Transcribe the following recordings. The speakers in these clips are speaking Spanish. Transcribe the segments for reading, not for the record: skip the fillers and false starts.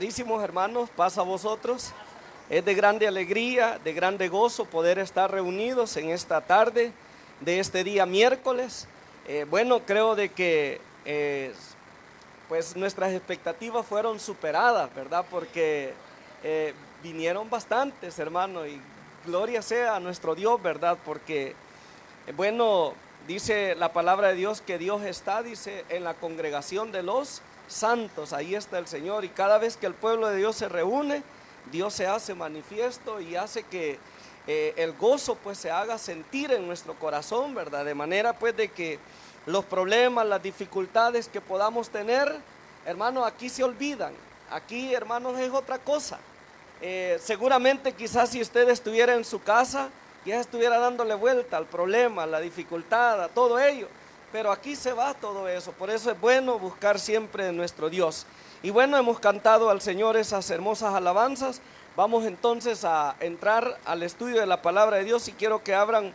Carísimos hermanos, paz a vosotros. Es de grande alegría, de grande gozo poder estar reunidos en esta tarde de este día miércoles. Creo de que pues nuestras expectativas fueron superadas, ¿verdad? Porque vinieron bastantes, hermanos, y gloria sea a nuestro Dios, ¿verdad? Porque, dice la palabra de Dios que Dios está, dice, en la congregación de los santos. Ahí está el Señor, y cada vez que el pueblo de Dios se reúne, Dios se hace manifiesto y hace que el gozo pues se haga sentir en nuestro corazón, ¿verdad? De manera pues de que los problemas, las dificultades que podamos tener, hermanos, aquí se olvidan. Aquí, hermanos, es otra cosa. Seguramente quizás si usted estuviera en su casa, ya estuviera dándole vuelta al problema, a la dificultad, a todo ello. Pero aquí se va todo eso. Por eso es bueno buscar siempre de nuestro Dios. Y bueno, hemos cantado al Señor esas hermosas alabanzas. Vamos entonces a entrar al estudio de la palabra de Dios, y quiero que abran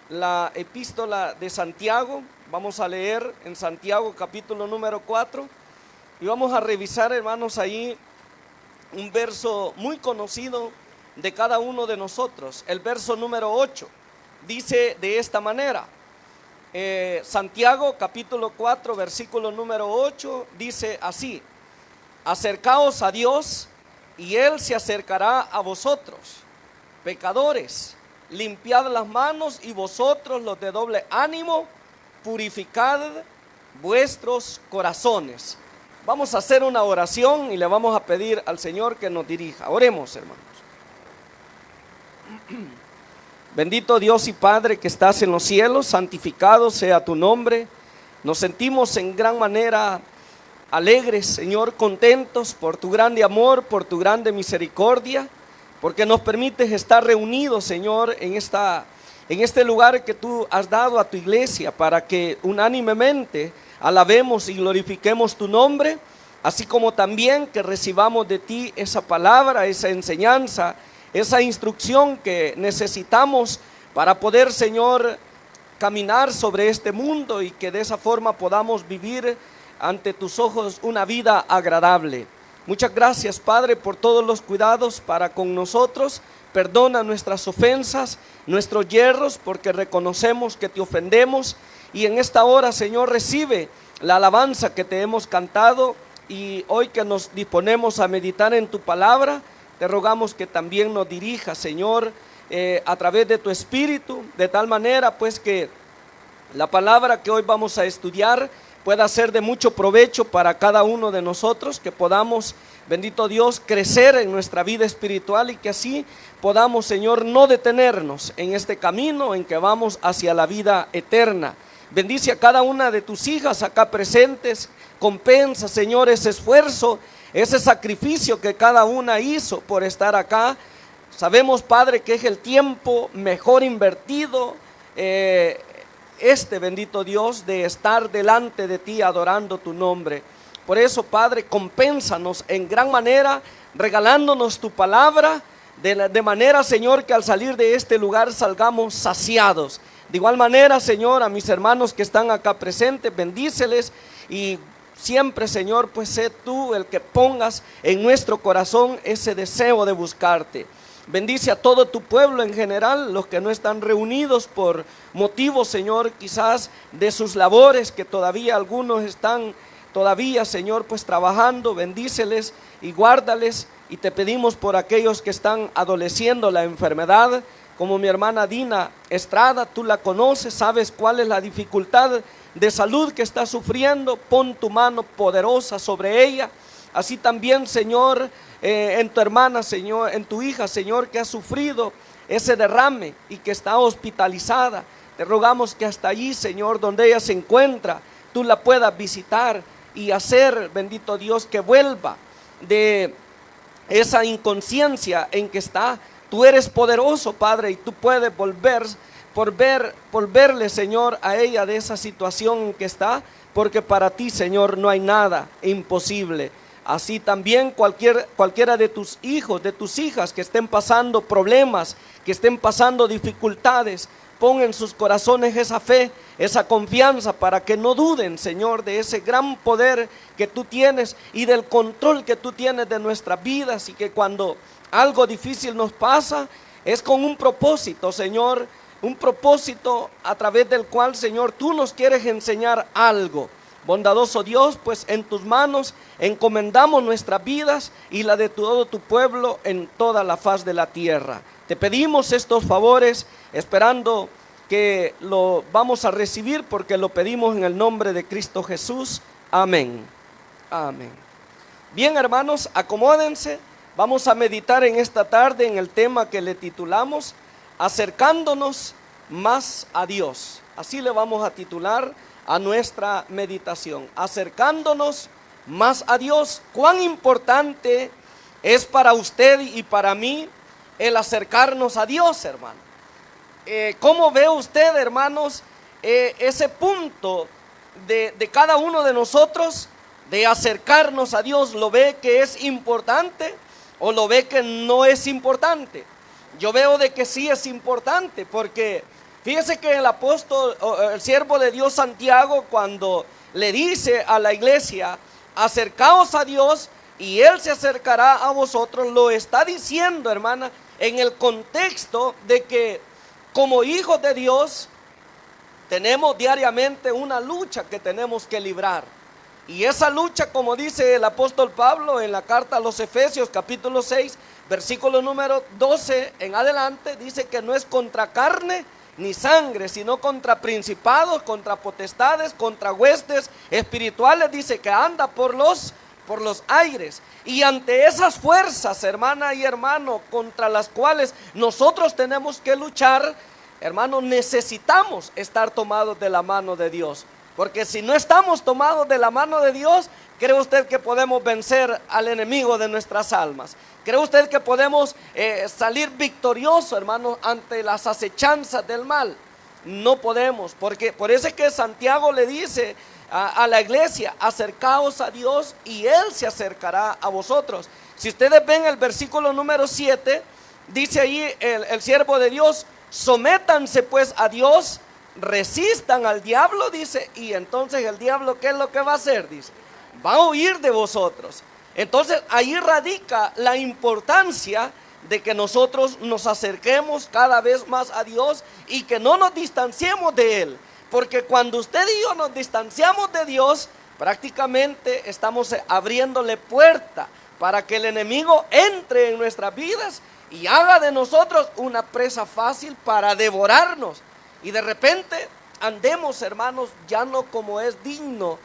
la epístola de Santiago. Vamos a leer en Santiago capítulo número 4 y vamos a revisar, hermanos, ahí un verso muy conocido de cada uno de nosotros. El verso número 8 dice de esta manera. Santiago capítulo 4 versículo número 8 dice así: acercaos a Dios y Él se acercará a vosotros. Pecadores, limpiad las manos, y vosotros los de doble ánimo, purificad vuestros corazones. Vamos a hacer una oración y le vamos a pedir al Señor que nos dirija. Oremos, hermanos. Bendito Dios y Padre que estás en los cielos, santificado sea tu nombre. Nos sentimos en gran manera alegres, Señor, contentos por tu grande amor, por tu grande misericordia, porque nos permites estar reunidos, Señor, en este lugar que tú has dado a tu iglesia, para que unánimemente alabemos y glorifiquemos tu nombre, así como también que recibamos de ti esa palabra, esa enseñanza, esa instrucción que necesitamos para poder, Señor, caminar sobre este mundo, y que de esa forma podamos vivir ante tus ojos una vida agradable. Muchas gracias, Padre, por todos los cuidados para con nosotros. Perdona nuestras ofensas, nuestros yerros, porque reconocemos que te ofendemos. Y en esta hora, Señor, recibe la alabanza que te hemos cantado, y hoy que nos disponemos a meditar en tu palabra, te rogamos que también nos dirija, Señor, a través de tu Espíritu, de tal manera pues que la palabra que hoy vamos a estudiar pueda ser de mucho provecho para cada uno de nosotros, que podamos, bendito Dios, crecer en nuestra vida espiritual, y que así podamos, Señor, no detenernos en este camino en que vamos hacia la vida eterna. Bendice a cada una de tus hijas acá presentes, compensa, Señor, ese esfuerzo, ese sacrificio que cada una hizo por estar acá. Sabemos, Padre, que es el tiempo mejor invertido, bendito Dios, de estar delante de ti adorando tu nombre. Por eso, Padre, compénsanos en gran manera, regalándonos tu palabra, de manera, Señor, que al salir de este lugar salgamos saciados. De igual manera, Señor, a mis hermanos que están acá presentes, bendíceles, y siempre, Señor, pues sé tú el que pongas en nuestro corazón ese deseo de buscarte. Bendice a todo tu pueblo en general, los que no están reunidos por motivos, Señor, quizás de sus labores, que todavía algunos están todavía, Señor, pues trabajando. Bendíceles y guárdales, y te pedimos por aquellos que están adoleciendo la enfermedad, como mi hermana Dina Estrada. Tú la conoces, sabes cuál es la dificultad de salud que está sufriendo. Pon tu mano poderosa sobre ella. Así también, Señor, en tu hermana, Señor, en tu hija, Señor, que ha sufrido ese derrame y que está hospitalizada. Te rogamos que hasta allí, Señor, donde ella se encuentra, tú la puedas visitar y hacer, bendito Dios, que vuelva de esa inconsciencia en que está. Tú eres poderoso, Padre, y tú puedes volverle, Señor, a ella de esa situación en que está, porque para ti, Señor, no hay nada imposible. Así también cualquiera de tus hijos, de tus hijas que estén pasando problemas, que estén pasando dificultades, pon en sus corazones esa fe, esa confianza, para que no duden, Señor, de ese gran poder que tú tienes y del control que tú tienes de nuestras vidas, y que cuando algo difícil nos pasa, es con un propósito, Señor, un propósito a través del cual, Señor, tú nos quieres enseñar algo. Bondadoso Dios, pues en tus manos encomendamos nuestras vidas y la de todo tu pueblo en toda la faz de la tierra. Te pedimos estos favores, esperando que lo vamos a recibir, porque lo pedimos en el nombre de Cristo Jesús. Amén. Amén. Bien, hermanos, acomódense. Vamos a meditar en esta tarde en el tema que le titulamos Acercándonos más a Dios. Así le vamos a titular a nuestra meditación, acercándonos más a Dios. Cuán importante es para usted y para mí el acercarnos a Dios, hermano. ¿Cómo ve usted, hermanos, ese punto de cada uno de nosotros de acercarnos a Dios? ¿Lo ve que es importante o lo ve que no es importante? Yo veo de que sí es importante, porque fíjese que el apóstol, el siervo de Dios Santiago, cuando le dice a la iglesia, acercaos a Dios y Él se acercará a vosotros, lo está diciendo, hermana, en el contexto de que como hijos de Dios tenemos diariamente una lucha que tenemos que librar. Y esa lucha, como dice el apóstol Pablo en la carta a los Efesios capítulo 6, versículo número 12 en adelante, dice que no es contra carne ni sangre, sino contra principados, contra potestades, contra huestes espirituales, dice que anda por los aires. Y ante esas fuerzas, hermana y hermano, contra las cuales nosotros tenemos que luchar, hermano, necesitamos estar tomados de la mano de Dios. Porque si no estamos tomados de la mano de Dios, ¿cree usted que podemos vencer al enemigo de nuestras almas? ¿Cree usted que podemos salir victoriosos, hermanos, ante las acechanzas del mal? No podemos, porque por eso es que Santiago le dice a la iglesia, acercaos a Dios y Él se acercará a vosotros. Si ustedes ven el versículo número 7, dice ahí el siervo de Dios, sométanse pues a Dios, resistan al diablo, dice, y entonces el diablo, ¿qué es lo que va a hacer? Dice, va a huir de vosotros. Entonces ahí radica la importancia de que nosotros nos acerquemos cada vez más a Dios y que no nos distanciemos de Él, porque cuando usted y yo nos distanciamos de Dios, prácticamente estamos abriéndole puerta para que el enemigo entre en nuestras vidas y haga de nosotros una presa fácil para devorarnos. Y de repente andemos, hermanos, ya no como es digno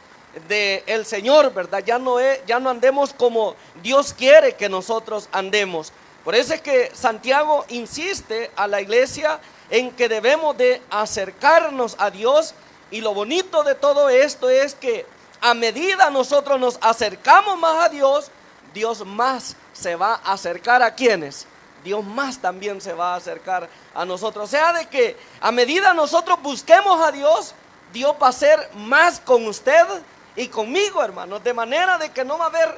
del Señor, ¿verdad? Ya no andemos como Dios quiere que nosotros andemos. Por eso es que Santiago insiste a la iglesia en que debemos de acercarnos a Dios. Y lo bonito de todo esto es que a medida nosotros nos acercamos más a Dios, Dios más se va a acercar a quienes. Dios más también se va a acercar a nosotros. O sea, de que a medida nosotros busquemos a Dios, Dios va a ser más con usted y conmigo, hermanos. De manera de que no va a haber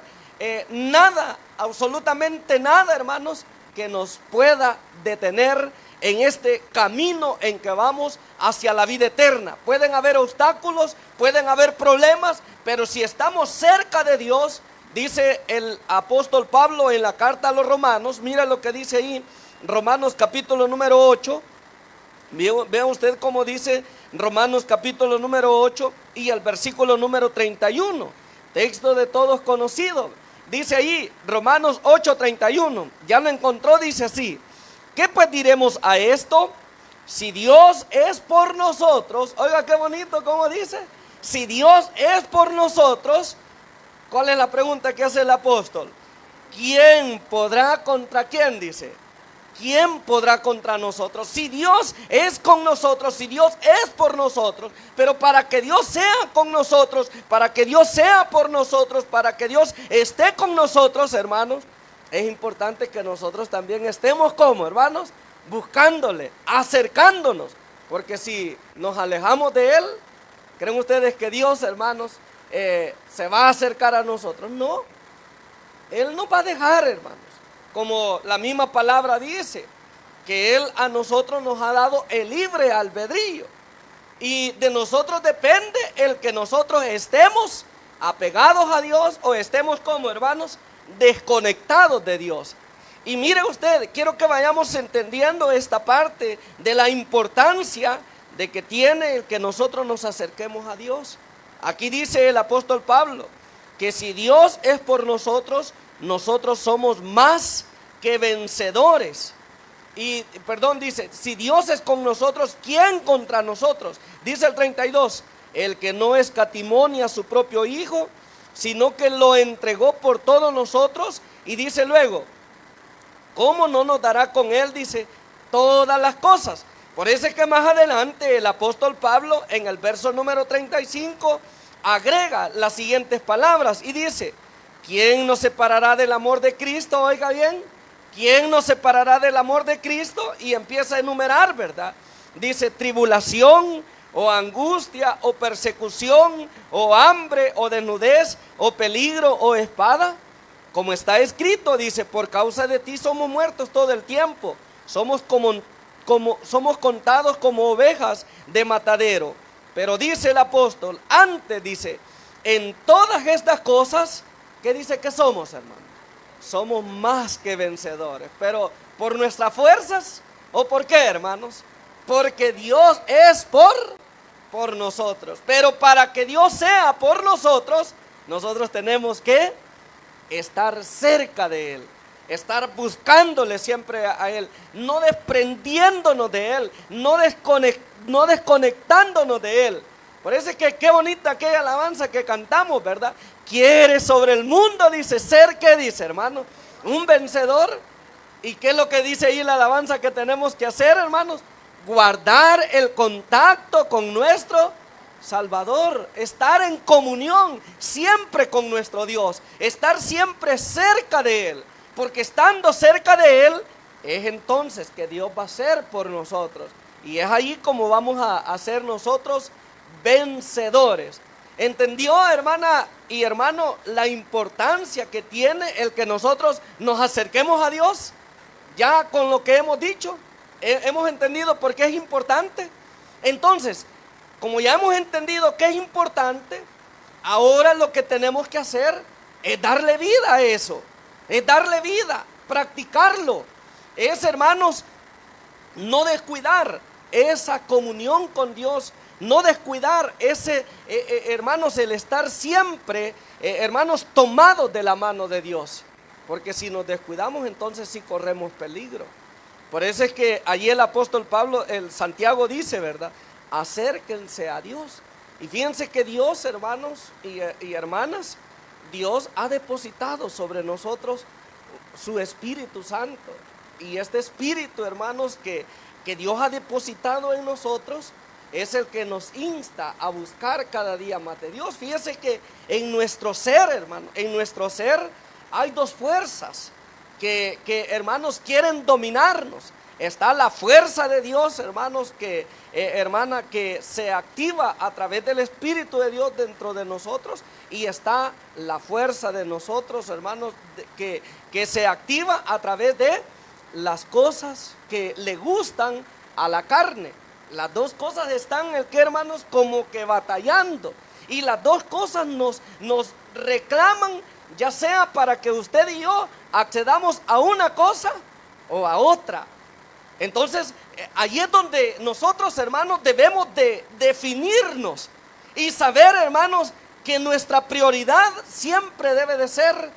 nada, absolutamente nada, hermanos, que nos pueda detener en este camino en que vamos hacia la vida eterna. Pueden haber obstáculos, pueden haber problemas, pero si estamos cerca de Dios, dice el apóstol Pablo en la carta a los Romanos, mira lo que dice ahí, Romanos capítulo número 8, vean usted cómo dice Romanos capítulo número 8 y el versículo número 31, texto de todos conocido, dice ahí Romanos 8:31, ya lo encontró, dice así, ¿qué pues diremos a esto? Si Dios es por nosotros, oiga qué bonito como dice, si Dios es por nosotros, ¿cuál es la pregunta que hace el apóstol? ¿Quién podrá contra quién? Dice, ¿quién podrá contra nosotros? Si Dios es con nosotros, si Dios es por nosotros, pero para que Dios sea con nosotros, para que Dios sea por nosotros, para que Dios esté con nosotros, hermanos, es importante que nosotros también estemos como, hermanos, buscándole, acercándonos, porque si nos alejamos de Él, ¿creen ustedes que Dios, hermanos, se va a acercar a nosotros? No, Él no va a dejar, hermanos, como la misma palabra dice, que Él a nosotros nos ha dado el libre albedrío. Y de nosotros depende el que nosotros estemos apegados a Dios o estemos como hermanos desconectados de Dios. Y mire usted, quiero que vayamos entendiendo esta parte de la importancia de que tiene el que nosotros nos acerquemos a Dios. Aquí dice el apóstol Pablo que si Dios es por nosotros, nosotros somos más que vencedores. Y perdón, dice, si Dios es con nosotros, ¿quién contra nosotros? Dice el 32, el que no escatimó ni a su propio hijo, sino que lo entregó por todos nosotros. Y dice luego, ¿cómo no nos dará con él? Dice, todas las cosas. Por eso es que más adelante el apóstol Pablo en el verso número 35 agrega las siguientes palabras y dice, ¿quién nos separará del amor de Cristo? Oiga bien, ¿quién nos separará del amor de Cristo? Y empieza a enumerar, ¿verdad? Dice, tribulación o angustia o persecución o hambre o desnudez o peligro o espada. Como está escrito, dice, por causa de ti somos muertos todo el tiempo. Somos somos contados como ovejas de matadero. Pero dice el apóstol, antes dice, en todas estas cosas, ¿qué dice que somos, hermano? Somos más que vencedores. Pero ¿por nuestras fuerzas? ¿O por qué, hermanos? Porque Dios es por nosotros. Pero para que Dios sea por nosotros, nosotros tenemos que estar cerca de Él, estar buscándole siempre a Él, no desprendiéndonos de Él, no desconectándonos de Él. Por eso es que qué bonita aquella alabanza que cantamos, ¿verdad? Quiere sobre el mundo, dice, ser, ¿qué dice, hermano? Un vencedor. ¿Y qué es lo que dice ahí la alabanza que tenemos que hacer, hermanos? Guardar el contacto con nuestro Salvador, estar en comunión siempre con nuestro Dios, estar siempre cerca de Él, porque estando cerca de Él, es entonces que Dios va a ser por nosotros, y es ahí como vamos a ser nosotros vencedores. ¿Entendió, hermana y hermano, la importancia que tiene el que nosotros nos acerquemos a Dios? Ya con lo que hemos dicho, hemos entendido por qué es importante. Entonces, como ya hemos entendido que es importante, ahora lo que tenemos que hacer es darle vida a eso, es darle vida, practicarlo. Es, hermanos, no descuidar esa comunión con Dios, no descuidar ese, hermanos, el estar siempre, hermanos, tomados de la mano de Dios. Porque si nos descuidamos, entonces sí corremos peligro. Por eso es que allí el apóstol Pablo, el Santiago dice, ¿verdad? Acérquense a Dios. Y fíjense que Dios, hermanos y hermanas, Dios ha depositado sobre nosotros su Espíritu Santo. Y este Espíritu, hermanos, que Dios ha depositado en nosotros, es el que nos insta a buscar cada día más de Dios. Fíjense que en nuestro ser, hermano, en nuestro ser hay dos fuerzas que hermanos, quieren dominarnos. Está la fuerza de Dios, hermanos, hermana, que se activa a través del Espíritu de Dios dentro de nosotros. Y está la fuerza de nosotros, hermanos, que se activa a través de las cosas que le gustan a la carne. Las dos cosas están, hermanos, como que batallando. Y las dos cosas nos reclaman, ya sea para que usted y yo accedamos a una cosa o a otra. Entonces, allí es donde nosotros, hermanos, debemos de definirnos y saber, hermanos, que nuestra prioridad siempre debe de ser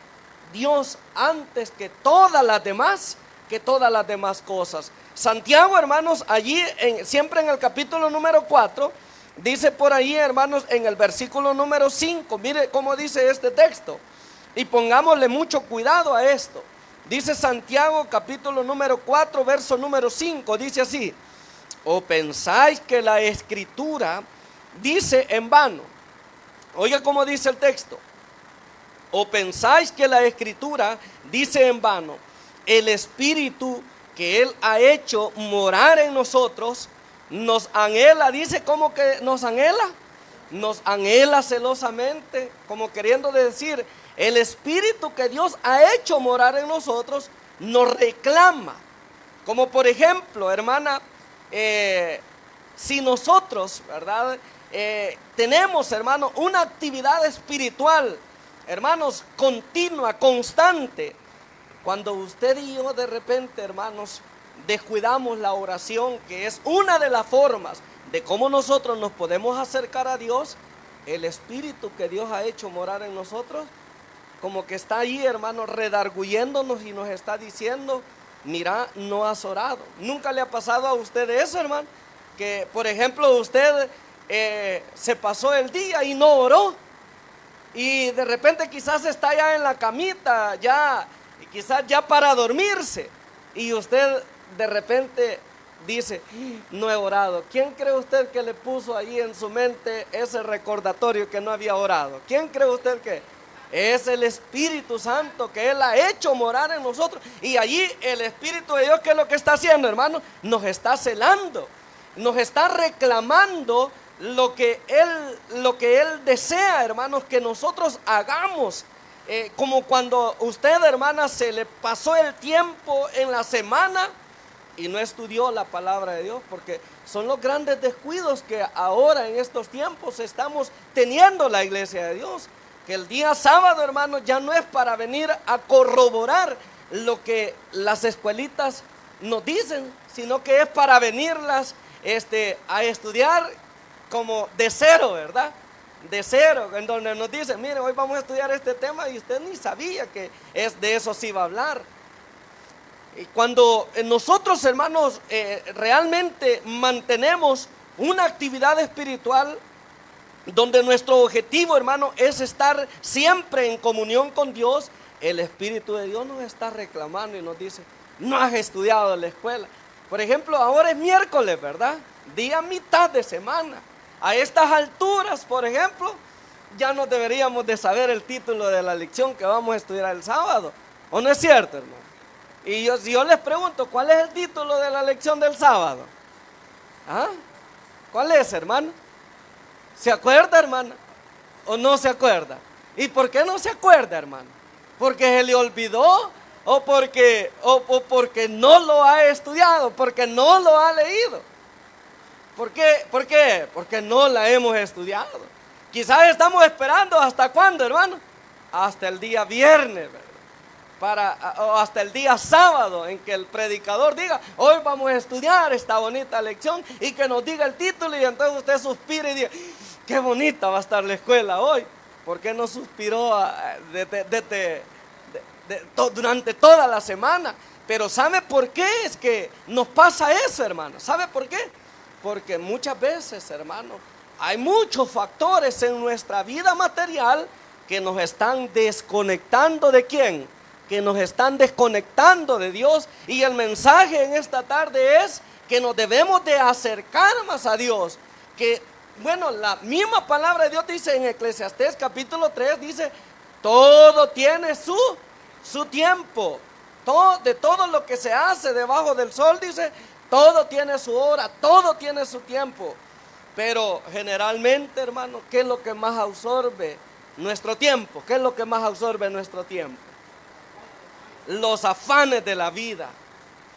Dios antes que todas las demás cosas. Santiago, hermanos, allí siempre en el capítulo número 4, dice por ahí, hermanos, en el versículo número 5, mire cómo dice este texto, y pongámosle mucho cuidado a esto. Dice Santiago capítulo número 4 verso número 5, dice así: ¿o pensáis que la Escritura dice en vano? Oiga cómo dice el texto: ¿o pensáis que la Escritura dice en vano? El Espíritu que Él ha hecho morar en nosotros nos anhela. Dice, ¿cómo que nos anhela? Nos anhela celosamente, como queriendo decir, el Espíritu que Dios ha hecho morar en nosotros nos reclama, Como por ejemplo, hermana, si nosotros, ¿verdad? Tenemos, hermano, una actividad espiritual, hermanos, continua, constante. Cuando usted y yo de repente, hermanos, descuidamos la oración, que es una de las formas de cómo nosotros nos podemos acercar a Dios, el Espíritu que Dios ha hecho morar en nosotros, como que está ahí, hermanos, redarguyéndonos y nos está diciendo: mira, no has orado. ¿Nunca le ha pasado a usted eso, hermano? Que, por ejemplo, usted se pasó el día y no oró, y de repente quizás está ya en la camita, ya, quizás ya para dormirse, y usted de repente dice: no he orado. ¿Quién cree usted que le puso ahí en su mente ese recordatorio que no había orado? ¿Quién cree usted que es? El Espíritu Santo, que Él ha hecho morar en nosotros. Y allí el Espíritu de Dios, ¿qué es lo que está haciendo, hermano? Nos está celando, nos está reclamando lo que Él desea, hermanos, que nosotros hagamos. Como cuando usted, hermana, se le pasó el tiempo en la semana y no estudió la palabra de Dios, porque son los grandes descuidos que ahora en estos tiempos estamos teniendo la iglesia de Dios. Que el día sábado, hermanos, ya no es para venir a corroborar lo que las escuelitas nos dicen, sino que es para venirlas a estudiar como de cero, ¿verdad? De cero, en donde nos dicen: mire, hoy vamos a estudiar este tema, y usted ni sabía que de eso se iba a hablar. Y cuando nosotros, hermanos, realmente mantenemos una actividad espiritual, donde nuestro objetivo, hermano, es estar siempre en comunión con Dios, el Espíritu de Dios nos está reclamando y nos dice: no has estudiado en la escuela. Por ejemplo, ahora es miércoles, ¿verdad? Día mitad de semana. A estas alturas, por ejemplo, ya no deberíamos de saber el título de la lección que vamos a estudiar el sábado. ¿O no es cierto, hermano? Y si yo les pregunto: ¿cuál es el título de la lección del sábado? ¿Ah? ¿Cuál es, hermano? ¿Se acuerda, hermana? ¿O no se acuerda? ¿Y por qué no se acuerda, hermano? ¿Porque se le olvidó? ¿O porque no lo ha estudiado? ¿Porque no lo ha leído? ¿Por qué? ¿Por qué? Porque no la hemos estudiado. Quizás estamos esperando, ¿hasta cuándo, hermano? Hasta el día viernes, ¿verdad? O hasta el día sábado, en que el predicador diga: hoy vamos a estudiar esta bonita lección, y que nos diga el título, y entonces usted suspira y diga: qué bonita va a estar la escuela hoy. ¿Por qué no suspiró durante toda la semana? Pero ¿sabe por qué es que nos pasa eso, hermano? ¿Sabe por qué? Porque muchas veces, hermano, hay muchos factores en nuestra vida material que nos están desconectando. ¿De quién? Que nos están desconectando de Dios. Y el mensaje en esta tarde es que nos debemos de acercar más a Dios. Que, bueno, la misma palabra de Dios dice en Eclesiastés capítulo 3, dice: todo tiene su tiempo. De todo lo que se hace debajo del sol, dice, todo tiene su hora, todo tiene su tiempo. Pero generalmente, hermano, ¿qué es lo que más absorbe nuestro tiempo? ¿Qué es lo que más absorbe nuestro tiempo? Los afanes de la vida,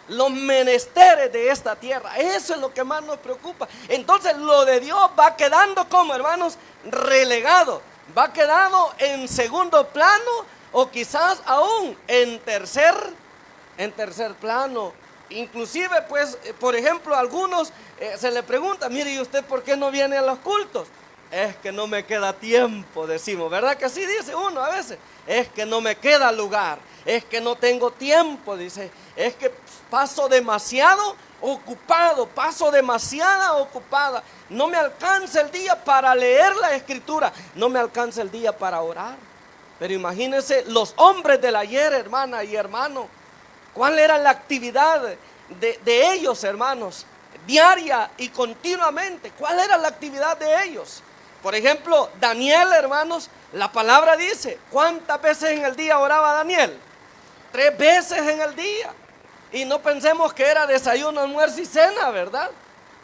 los menesteres de esta tierra. Eso es lo que más nos preocupa. Entonces lo de Dios va quedando, como, hermanos, relegado, va quedando en segundo plano, o quizás aún en tercer plano. Inclusive, pues, por ejemplo, a algunos se le pregunta: mire, ¿y usted por qué no viene a los cultos? Es que no me queda tiempo, decimos, ¿verdad? Que así dice uno a veces: es que no me queda lugar, es que no tengo tiempo, dice, es que paso demasiado ocupado, paso demasiada ocupada, no me alcanza el día para leer la escritura, no me alcanza el día para orar. Pero imagínense los hombres del ayer, hermana y hermano, ¿cuál era la actividad de ellos, hermanos? Diaria y continuamente. ¿Cuál era la actividad de ellos? Por ejemplo, Daniel, hermanos, la palabra dice: ¿cuántas veces en el día oraba Daniel? 3 veces en el día. Y no pensemos que era desayuno, almuerzo y cena, ¿verdad?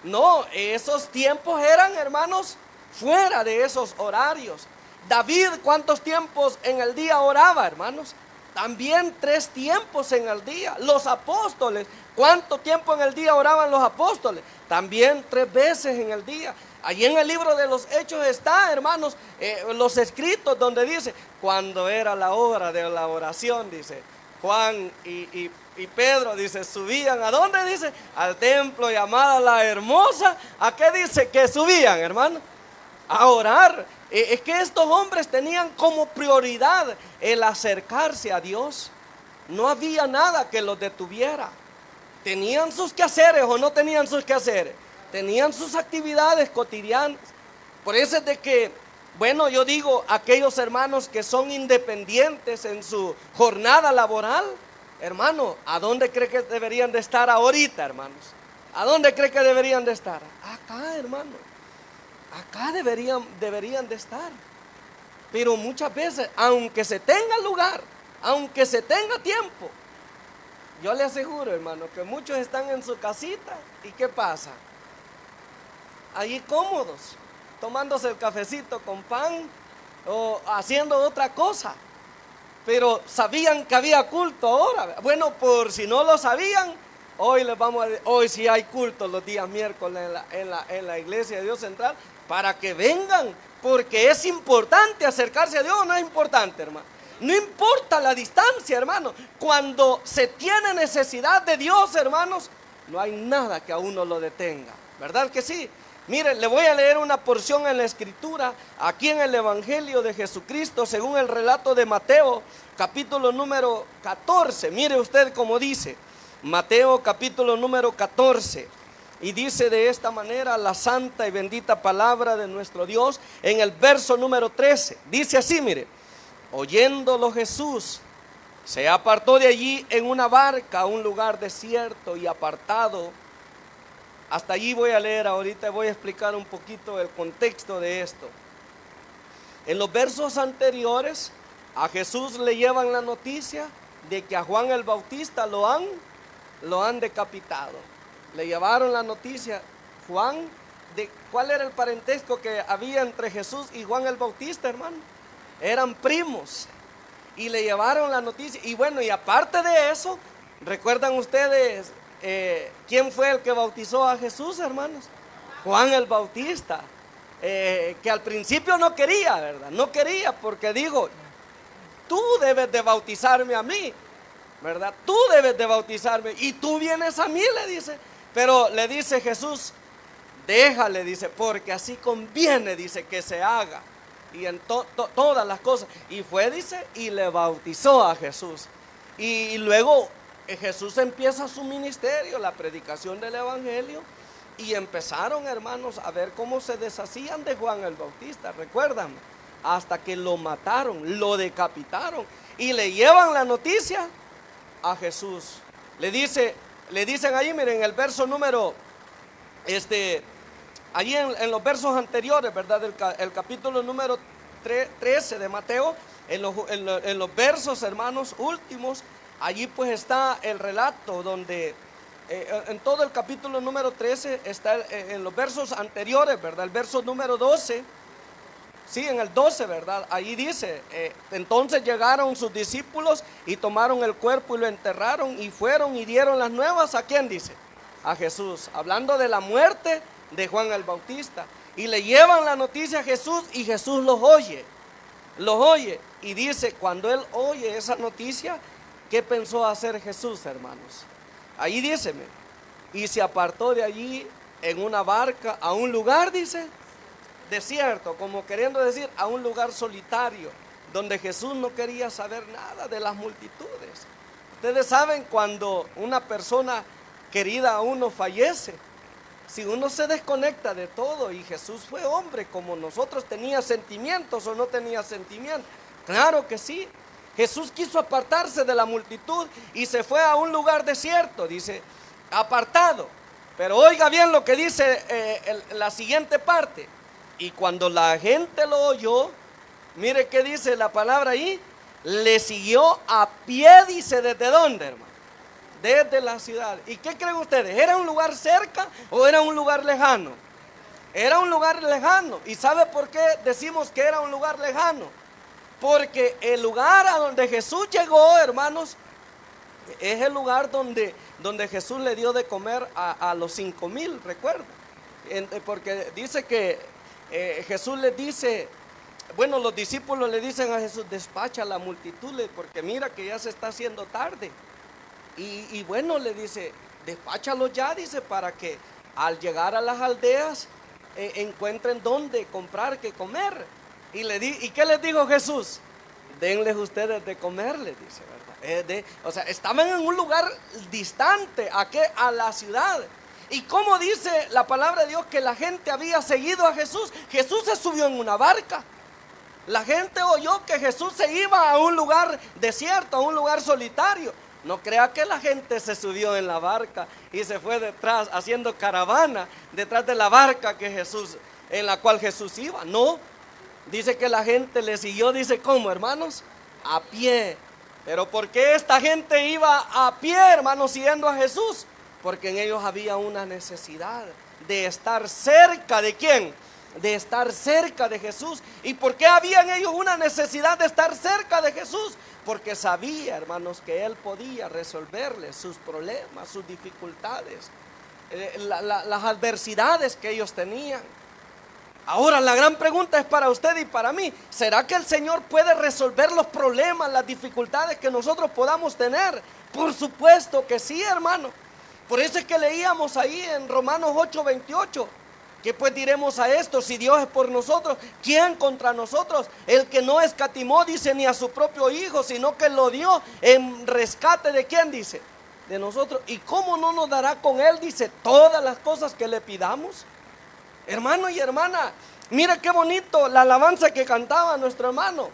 No, esos tiempos eran, hermanos, fuera de esos horarios. David, ¿cuántos tiempos en el día oraba, hermanos? También 3 tiempos en el día. Los apóstoles, ¿cuánto tiempo en el día oraban los apóstoles? También 3 veces en el día. Allí en el libro de los Hechos está, hermanos, los escritos donde dice, cuando era la hora de la oración, dice, Juan y Pedro, dice, subían, ¿a dónde dice? Al templo llamada La Hermosa. ¿A qué dice que subían, hermano? A orar. Es que estos hombres tenían como prioridad el acercarse a Dios. No había nada que los detuviera. Tenían sus quehaceres o no tenían sus quehaceres. Tenían sus actividades cotidianas. Por eso es de que, bueno, yo digo, aquellos hermanos que son independientes en su jornada laboral, hermano, ¿a dónde cree que deberían de estar ahorita, hermanos? ¿A dónde cree que deberían de estar? Acá, hermano. Acá deberían de estar. Pero muchas veces, aunque se tenga lugar, aunque se tenga tiempo, yo le aseguro, hermano, que muchos están en su casita. ¿Y qué pasa? Allí cómodos, tomándose el cafecito con pan o haciendo otra cosa. Pero sabían que había culto ahora. Bueno, por si no lo sabían, hoy sí hay culto los días miércoles en la iglesia de Dios Central, para que vengan, porque es importante acercarse a Dios. ¿O no es importante, hermano? No importa la distancia, hermano. Cuando se tiene necesidad de Dios, hermanos, no hay nada que a uno lo detenga. ¿Verdad que sí? Mire, le voy a leer una porción en la escritura, aquí en el Evangelio de Jesucristo, según el relato de Mateo, capítulo número 14. Mire usted cómo dice, Mateo capítulo número 14. Y dice de esta manera la santa y bendita palabra de nuestro Dios en el verso número 13. Dice así, mire, oyéndolo Jesús, se apartó de allí en una barca a un lugar desierto y apartado. Hasta allí voy a leer, ahorita voy a explicar un poquito el contexto de esto. En los versos anteriores, a Jesús le llevan la noticia de que a Juan el Bautista lo han decapitado. Le llevaron la noticia, Juan, de cuál era el parentesco que había entre Jesús y Juan el Bautista, hermano. Eran primos. Y le llevaron la noticia. Y bueno, y aparte de eso, ¿recuerdan ustedes quién fue el que bautizó a Jesús, hermanos? Juan el Bautista. Que al principio no quería, ¿verdad? No quería porque dijo, tú debes de bautizarme a mí, ¿verdad? Tú debes de bautizarme y tú vienes a mí, le dice. Pero le dice Jesús, déjale, dice, porque así conviene, dice, que se haga. Y en todas las cosas. Y fue, dice, y le bautizó a Jesús. Y luego Jesús empieza su ministerio, la predicación del evangelio. Y empezaron, hermanos, a ver cómo se deshacían de Juan el Bautista. Recuerdan, hasta que lo mataron, lo decapitaron. Y le llevan la noticia a Jesús. Le dicen ahí, miren, en el verso número, allí en los versos anteriores, ¿verdad? El capítulo número 13 de Mateo, en los versos, hermanos, últimos, allí pues está el relato donde, en todo el capítulo número 13, está en los versos anteriores, ¿verdad? El verso número 12, sí, en el 12, ¿verdad? Allí dice, entonces llegaron sus discípulos y tomaron el cuerpo y lo enterraron y fueron y dieron las nuevas, ¿a quién dice? A Jesús, hablando de la muerte de Juan el Bautista. Y le llevan la noticia a Jesús y Jesús los oye y dice, cuando él oye esa noticia, ¿qué pensó hacer Jesús, hermanos? Ahí díceme, y se apartó de allí en una barca a un lugar, dice, desierto, como queriendo decir a un lugar solitario, donde Jesús no quería saber nada de las multitudes. Ustedes saben, cuando una persona querida a uno fallece, si uno se desconecta de todo, y Jesús fue hombre como nosotros, ¿tenía sentimientos o no tenía sentimientos? Claro que sí. Jesús quiso apartarse de la multitud y se fue a un lugar desierto, dice, apartado. Pero oiga bien lo que dice la siguiente parte. Y cuando la gente lo oyó, mire qué dice la palabra ahí, le siguió a pie, dice, ¿desde dónde, hermano? Desde la ciudad. ¿Y qué creen ustedes? ¿Era un lugar cerca o era un lugar lejano? Era un lugar lejano. ¿Y sabe por qué decimos que era un lugar lejano? Porque el lugar a donde Jesús llegó, hermanos, es el lugar donde Jesús le dio de comer a los 5,000, recuerda. Porque dice que Jesús les dice, bueno, los discípulos le dicen a Jesús: despacha a la multitud, porque mira que ya se está haciendo tarde. Y bueno, le dice: despáchalo ya, dice, para que al llegar a las aldeas encuentren dónde comprar, qué comer. ¿Y qué les dijo Jesús? Denles ustedes de comer, les dice, ¿verdad? O sea, estaban en un lugar distante, a la ciudad. ¿Y cómo dice la palabra de Dios que la gente había seguido a Jesús? Jesús se subió en una barca. La gente oyó que Jesús se iba a un lugar desierto, a un lugar solitario. No crea que la gente se subió en la barca y se fue detrás, haciendo caravana detrás de la barca en la cual Jesús iba. No, dice que la gente le siguió. Dice, ¿cómo, hermanos? A pie. Pero ¿por qué esta gente iba a pie, hermanos, siguiendo a Jesús? Porque en ellos había una necesidad de estar cerca de ¿quién? De estar cerca de Jesús. ¿Y por qué había en ellos una necesidad de estar cerca de Jesús? Porque sabía, hermanos, que Él podía resolverles sus problemas, sus dificultades, las adversidades que ellos tenían. Ahora la gran pregunta es para usted y para mí: ¿será que el Señor puede resolver los problemas, las dificultades que nosotros podamos tener? Por supuesto que sí, hermano. Por eso es que leíamos ahí en Romanos 8:28. ¿Qué pues diremos a esto? Si Dios es por nosotros, ¿quién contra nosotros? El que no escatimó, dice, ni a su propio Hijo, sino que lo dio en rescate de ¿quién? Dice, de nosotros. ¿Y cómo no nos dará con Él, dice, todas las cosas que le pidamos? Hermano y hermana, mira qué bonito la alabanza que cantaba nuestro hermano.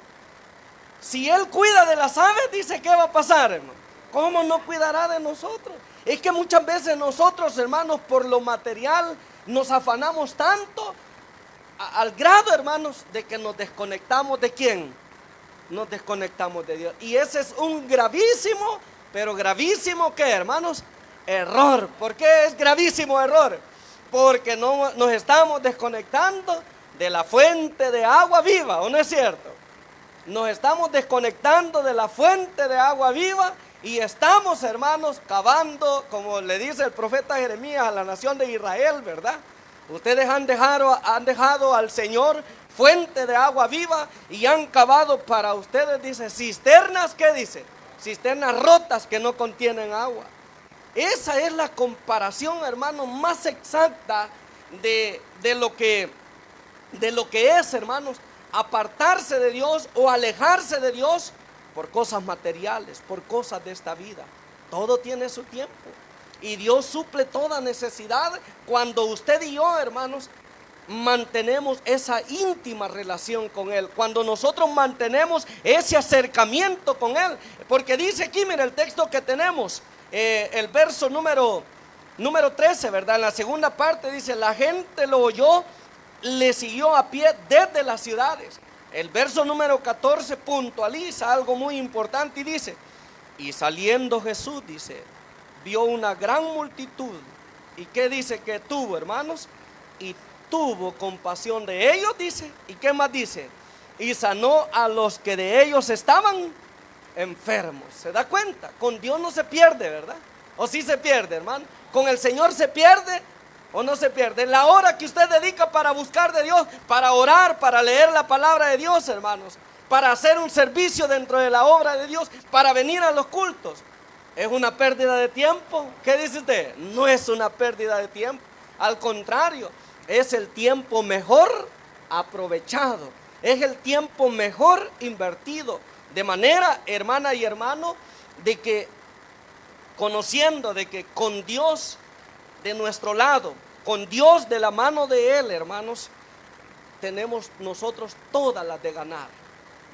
Si Él cuida de las aves, dice, ¿qué va a pasar, hermano? ¿Cómo no cuidará de nosotros? Es que muchas veces nosotros, hermanos, por lo material nos afanamos tanto al grado, hermanos, de que nos desconectamos de ¿quién? Nos desconectamos de Dios. Y ese es un gravísimo, pero gravísimo ¿qué, hermanos? Error. ¿Por qué es gravísimo error? Porque no nos estamos desconectando de la fuente de agua viva, ¿o no es cierto? Nos estamos desconectando de la fuente de agua viva y estamos, hermanos, cavando, como le dice el profeta Jeremías a la nación de Israel, ¿verdad? Ustedes han dejado al Señor fuente de agua viva y han cavado para ustedes, dice, cisternas, ¿qué dice? Cisternas rotas que no contienen agua. Esa es la comparación, hermanos, más exacta de lo que es, hermanos, apartarse de Dios o alejarse de Dios por cosas materiales, por cosas de esta vida. Todo tiene su tiempo y Dios suple toda necesidad cuando usted y yo, hermanos, mantenemos esa íntima relación con Él, cuando nosotros mantenemos ese acercamiento con Él. Porque dice aquí, mira el texto que tenemos, el verso número 13, ¿verdad? En la segunda parte dice, la gente lo oyó, le siguió a pie desde las ciudades. El verso número 14 puntualiza algo muy importante y dice, y saliendo Jesús, dice, vio una gran multitud. ¿Y qué dice que tuvo, hermanos? Y tuvo compasión de ellos, dice. ¿Y qué más dice? Y sanó a los que de ellos estaban enfermos. ¿Se da cuenta? Con Dios no se pierde, ¿verdad? ¿O sí se pierde, hermano? ¿Con el Señor se pierde o no se pierde? La hora que usted dedica para buscar de Dios, para orar, para leer la palabra de Dios, hermanos, para hacer un servicio dentro de la obra de Dios, para venir a los cultos, ¿es una pérdida de tiempo? ¿Qué dice usted? No es una pérdida de tiempo. Al contrario, es el tiempo mejor aprovechado. Es el tiempo mejor invertido. De manera, hermana y hermano, de que conociendo de que con Dios de nuestro lado, con Dios de la mano de Él, hermanos, tenemos nosotros todas las de ganar.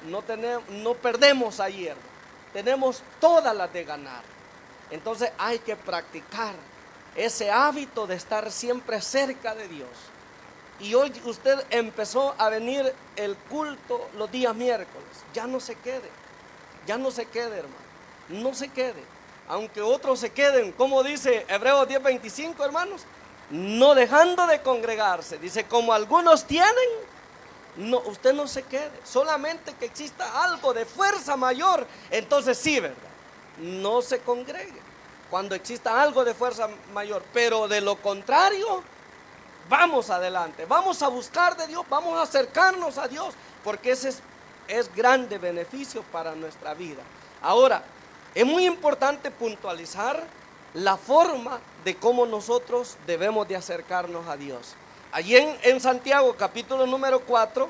No perdemos ayer, tenemos todas las de ganar. Entonces hay que practicar ese hábito de estar siempre cerca de Dios. Y hoy usted empezó a venir el culto los días miércoles. Ya no se quede, hermano, no se quede. Aunque otros se queden, como dice Hebreos 10:25, hermanos, no dejando de congregarse. Dice, como algunos tienen no, usted no se quede, solamente que exista algo de fuerza mayor, entonces sí, ¿verdad? No se congregue cuando exista algo de fuerza mayor, pero de lo contrario, vamos adelante, vamos a buscar de Dios, vamos a acercarnos a Dios, porque ese es grande beneficio para nuestra vida. Ahora, es muy importante puntualizar la forma de cómo nosotros debemos de acercarnos a Dios. Allí en Santiago capítulo número 4,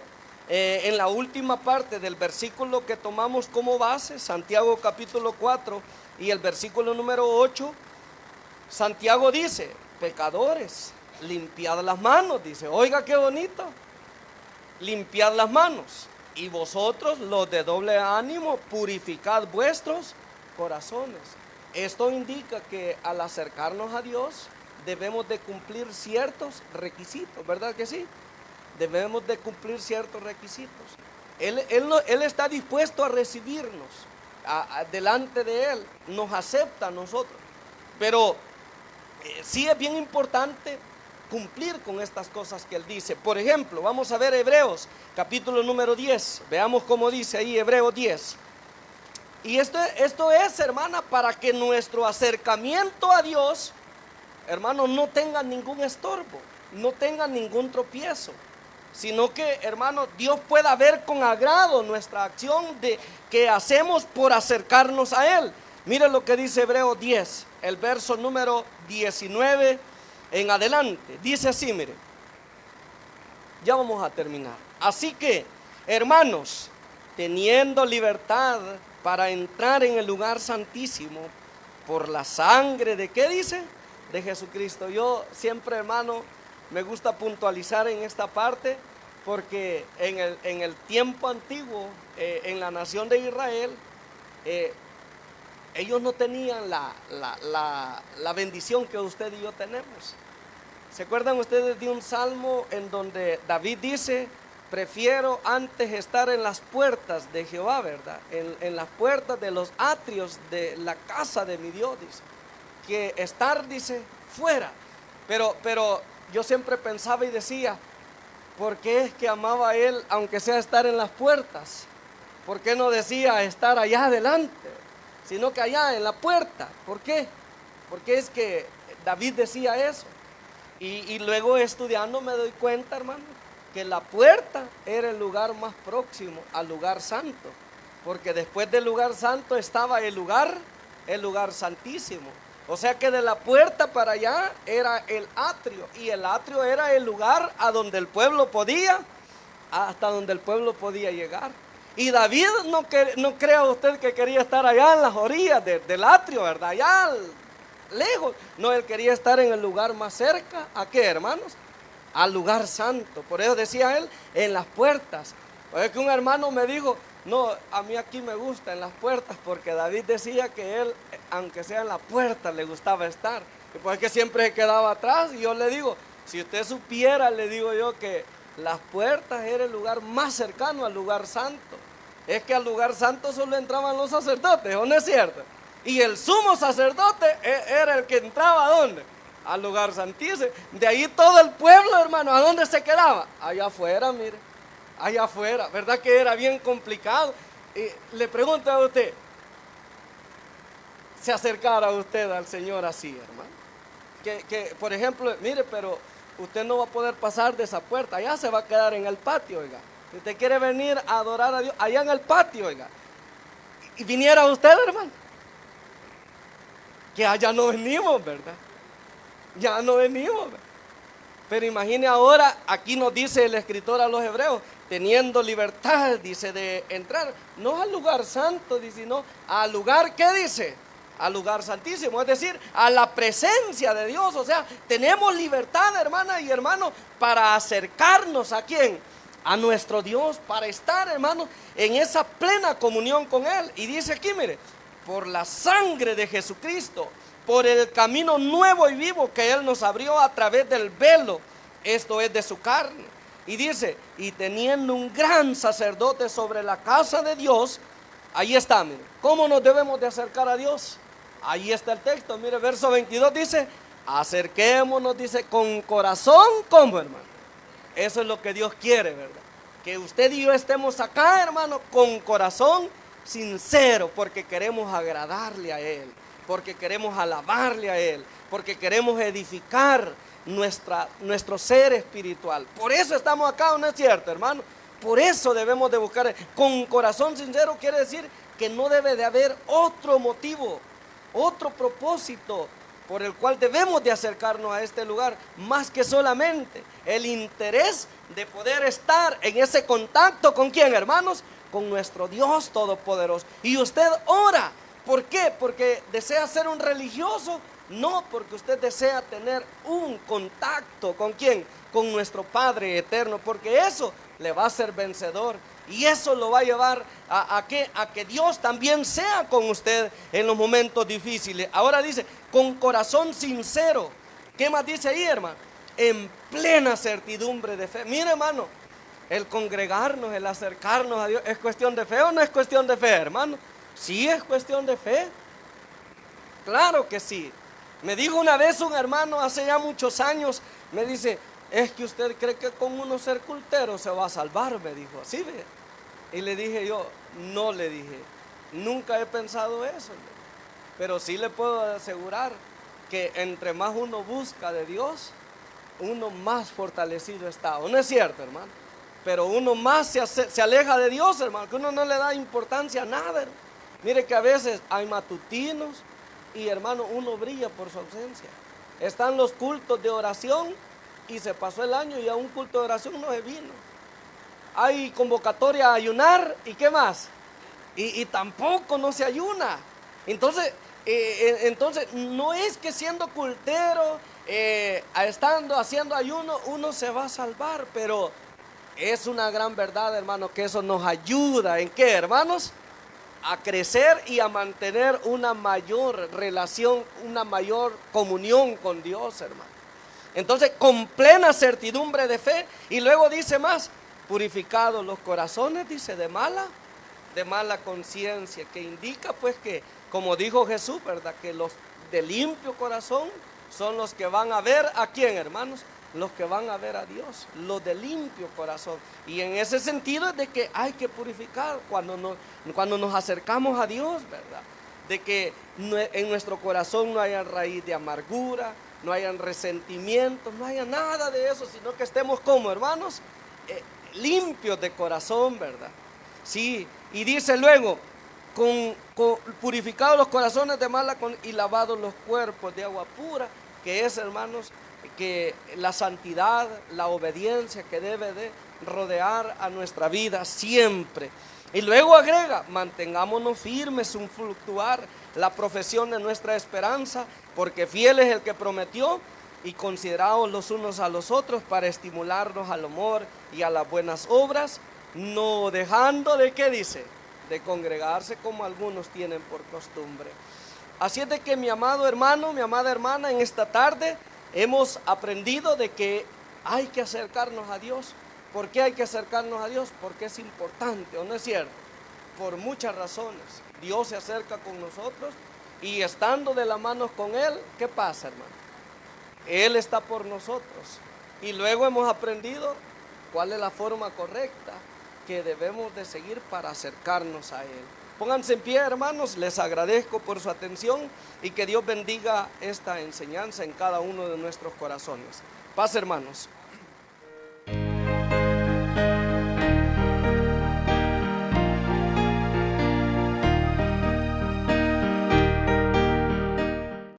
en la última parte del versículo que tomamos como base, Santiago capítulo 4 y el versículo número 8, Santiago dice: pecadores, limpiad las manos, dice. Oiga qué bonito, limpiad las manos, y vosotros los de doble ánimo, purificad vuestros corazones. Esto indica que al acercarnos a Dios debemos de cumplir ciertos requisitos, ¿verdad que sí? Debemos de cumplir ciertos requisitos. Él está dispuesto a recibirnos delante de Él, nos acepta a nosotros, pero sí es bien importante cumplir con estas cosas que Él dice. Por ejemplo, vamos a ver Hebreos capítulo número 10, veamos cómo dice ahí Hebreos 10. Y esto es, hermana, para que nuestro acercamiento a Dios, hermano, no tenga ningún estorbo, no tenga ningún tropiezo, sino que, hermano, Dios pueda ver con agrado nuestra acción que hacemos por acercarnos a Él. Mire lo que dice Hebreos 10, el verso número 19 en adelante. Dice así, mire, ya vamos a terminar. Así que, hermanos, teniendo libertad para entrar en el lugar santísimo por la sangre de, ¿qué dice? De Jesucristo. Yo siempre, hermano, me gusta puntualizar en esta parte, porque en el tiempo antiguo, en la nación de Israel, ellos no tenían la bendición que usted y yo tenemos. ¿Se acuerdan ustedes de un salmo en donde David dice: prefiero antes estar en las puertas de Jehová, ¿verdad? En las puertas de los atrios de la casa de mi Dios, dice, que estar, dice, fuera. Pero yo siempre pensaba y decía: ¿por qué es que amaba a él, aunque sea estar en las puertas? ¿Por qué no decía estar allá adelante, sino que allá en la puerta? ¿Por qué? Porque es que David decía eso. Y luego estudiando me doy cuenta, hermano, que la puerta era el lugar más próximo al lugar santo, porque después del lugar santo estaba el lugar santísimo. O sea que de la puerta para allá era el atrio, y el atrio era el lugar a donde el pueblo podía, hasta donde el pueblo podía llegar. Y David no crea usted que quería estar allá en las orillas del atrio, ¿verdad? Allá lejos. No, él quería estar en el lugar más cerca. ¿A qué, hermanos? Al lugar santo. Por eso decía él, en las puertas. Es que un hermano me dijo: no, a mí aquí me gusta en las puertas, porque David decía que él, aunque sea en la puerta, le gustaba estar. Y pues es que siempre se quedaba atrás. Y yo le digo: si usted supiera, le digo yo, que las puertas era el lugar más cercano al lugar santo. Es que al lugar santo solo entraban los sacerdotes, ¿o no es cierto? Y el sumo sacerdote era el que entraba, ¿a dónde? Al lugar santísimo. De ahí todo el pueblo, hermano, ¿a dónde se quedaba? Allá afuera, mire, allá afuera. ¿Verdad que era bien complicado? Y le pregunto a usted, ¿se acercara usted al Señor así, hermano? Que por ejemplo, mire, pero usted no va a poder pasar de esa puerta, allá se va a quedar en el patio, oiga. Si usted quiere venir a adorar a Dios, allá en el patio, oiga, y viniera usted, hermano, que allá no venimos, ¿verdad? Ya no venimos, ¿verdad? Pero imagine ahora, aquí nos dice el escritor a los hebreos, teniendo libertad, dice, de entrar, no al lugar santo, dice, sino al lugar, ¿qué dice? Al lugar santísimo, es decir, a la presencia de Dios. O sea, tenemos libertad, hermana y hermano, para acercarnos ¿a quién? A nuestro Dios, para estar, hermano, en esa plena comunión con Él. Y dice aquí, mire, por la sangre de Jesucristo, por el camino nuevo y vivo que Él nos abrió a través del velo, esto es de su carne. Y dice, y teniendo un gran sacerdote sobre la casa de Dios, ahí está, mire, ¿cómo nos debemos de acercar a Dios? Ahí está el texto, mire, verso 22 dice, acerquémonos, dice, con corazón, ¿cómo, hermano? Eso es lo que Dios quiere, ¿verdad? que usted y yo estemos acá, hermano, con corazón sincero, porque queremos agradarle a Él, porque queremos alabarle a Él, porque queremos edificar nuestro ser espiritual. Por eso estamos acá, ¿no es cierto, hermano? Por eso debemos de buscar con corazón sincero. Quiere decir que no debe de haber otro motivo, otro propósito por el cual debemos de acercarnos a este lugar, más que solamente el interés de poder estar en ese contacto. ¿Con quién, hermanos? Con nuestro Dios Todopoderoso. Y usted ora, ¿por qué? Porque desea ser un religioso. No, porque usted desea tener un contacto. ¿Con quién? Con nuestro Padre eterno, porque eso le va a hacer vencedor. Y eso lo va a llevar a que Dios también sea con usted en los momentos difíciles. Ahora dice, con corazón sincero. ¿Qué más dice ahí, hermano? En plena certidumbre de fe. Mire, hermano, el congregarnos, el acercarnos a Dios, ¿es cuestión de fe o no es cuestión de fe, hermano? Sí es cuestión de fe. Claro que sí. Me dijo una vez un hermano hace ya muchos años, me dice, es que usted cree que con uno ser cultero se va a salvar, me dijo, así ve. Y le dije yo, no, le dije, nunca he pensado eso, pero sí le puedo asegurar que entre más uno busca de Dios, uno más fortalecido está. ¿No es cierto, hermano? Pero uno más se aleja de Dios, hermano, que uno no le da importancia a nada, hermano. Mire que a veces hay matutinos y, hermano, uno brilla por su ausencia. Están los cultos de oración y se pasó el año y a un culto de oración no se vino. Hay convocatoria a ayunar y ¿qué más? Y tampoco no se ayuna. Entonces no es que siendo cultero, estando haciendo ayuno, uno se va a salvar, pero es una gran verdad, hermano, que eso nos ayuda. ¿En qué, hermanos? A crecer y a mantener una mayor relación, una mayor comunión con Dios, hermano. Entonces, con plena certidumbre de fe. Y luego dice más, purificados los corazones, dice, de mala conciencia, que indica pues que, como dijo Jesús, ¿verdad? Que los de limpio corazón son los que van a ver a quién, hermanos, los que van a ver a Dios, los de limpio corazón. Y en ese sentido es de que hay que purificar cuando nos acercamos a Dios, ¿verdad? De que en nuestro corazón no haya raíz de amargura, no hayan resentimientos, no haya nada de eso, sino que estemos como, hermanos, limpios de corazón, ¿verdad? Sí, y dice luego, purificados los corazones de mala y lavados los cuerpos de agua pura, que es, hermanos, que la santidad, la obediencia que debe de rodear a nuestra vida siempre. Y luego agrega, mantengámonos firmes sin fluctuar la profesión de nuestra esperanza, porque fiel es el que prometió, y considerados los unos a los otros para estimularnos al amor y a las buenas obras, no dejando de, ¿qué dice? De congregarse como algunos tienen por costumbre. Así es de que, mi amado hermano, mi amada hermana, en esta tarde hemos aprendido de que hay que acercarnos a Dios. ¿Por qué hay que acercarnos a Dios? Porque es importante, ¿o no es cierto? Por muchas razones. Dios se acerca con nosotros y estando de la mano con Él, ¿qué pasa, hermano? Él está por nosotros. Y luego hemos aprendido cuál es la forma correcta que debemos de seguir para acercarnos a Él. Pónganse en pie, hermanos, les agradezco por su atención y que Dios bendiga esta enseñanza en cada uno de nuestros corazones. Paz, hermanos.